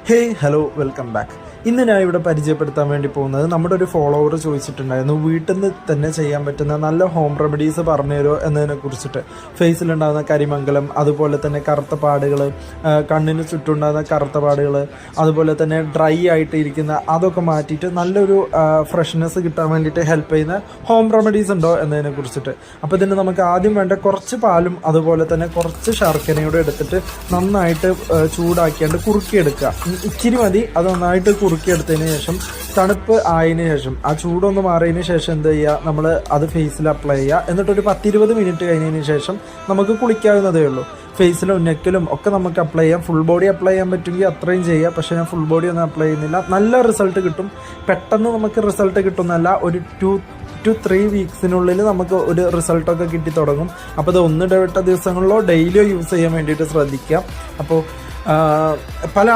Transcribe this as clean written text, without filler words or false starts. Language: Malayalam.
Hello welcome back. ഇന്ന് ഞാൻ ഇവിടെ പരിചയപ്പെടുത്താൻ വേണ്ടി പോകുന്നത് നമ്മുടെ ഒരു ഫോളോവർ ചോദിച്ചിട്ടുണ്ടായിരുന്നു വീട്ടിൽ നിന്ന് തന്നെ ചെയ്യാൻ പറ്റുന്ന നല്ല ഹോം റെമഡീസ് പറഞ്ഞു തരുമോ എന്നതിനെ കുറിച്ചിട്ട്. ഫേസിലുണ്ടാകുന്ന കരിമംഗലം, അതുപോലെ തന്നെ കറുത്ത പാടുകൾ, കണ്ണിന് ചുറ്റുണ്ടാകുന്ന കറുത്ത പാടുകൾ, അതുപോലെ തന്നെ ഡ്രൈ ആയിട്ട് ഇരിക്കുന്ന അതൊക്കെ മാറ്റിയിട്ട് നല്ലൊരു ഫ്രഷ്നെസ് കിട്ടാൻ വേണ്ടിയിട്ട് ഹെൽപ്പ് ചെയ്യുന്ന ഹോം റെമഡീസ് ഉണ്ടോ എന്നതിനെ കുറിച്ചിട്ട്. അപ്പോൾ ഇതിന് നമുക്ക് ആദ്യം വേണ്ട കുറച്ച് പാലും അതുപോലെ തന്നെ കുറച്ച് ശർക്കരയോടെ എടുത്തിട്ട് നന്നായിട്ട് ചൂടാക്കിയാണ്ട് കുറുക്കിയെടുക്കുക. ഇച്ചിരി മതി, അത് നന്നായിട്ട് കുറുക്കിയെടുത്തതിന് ശേഷം തണുപ്പ് ആയതിനു ശേഷം ആ ചൂടൊന്ന് മാറിയതിന് ശേഷം എന്ത് ചെയ്യുക, നമ്മൾ അത് ഫേസിൽ അപ്ലൈ ചെയ്യുക. എന്നിട്ടൊരു 10-20 മിനിറ്റ് കഴിഞ്ഞതിന് ശേഷം നമുക്ക് കുളിക്കാവുന്നതേ ഉള്ളൂ. ഫേസിലും നെക്കിലും ഒക്കെ നമുക്ക് അപ്ലൈ ചെയ്യാം. ഫുൾ ബോഡി അപ്ലൈ ചെയ്യാൻ പറ്റുമെങ്കിൽ അത്രയും ചെയ്യുക. പക്ഷേ ഞാൻ ഫുൾ ബോഡി ഒന്നും അപ്ലൈ ചെയ്യുന്നില്ല. നല്ല റിസൾട്ട് കിട്ടും. പെട്ടെന്ന് നമുക്ക് റിസൾട്ട് കിട്ടുന്നല്ല, ഒരു 2-3 വീക്സിനുള്ളിൽ നമുക്ക് ഒരു റിസൾട്ടൊക്കെ കിട്ടി തുടങ്ങും. അപ്പോൾ ഇത് ഒന്നിടവിട്ട ദിവസങ്ങളിലോ ഡെയിലിയോ യൂസ് ചെയ്യാൻ വേണ്ടിയിട്ട് ശ്രദ്ധിക്കാം. അപ്പോൾ പല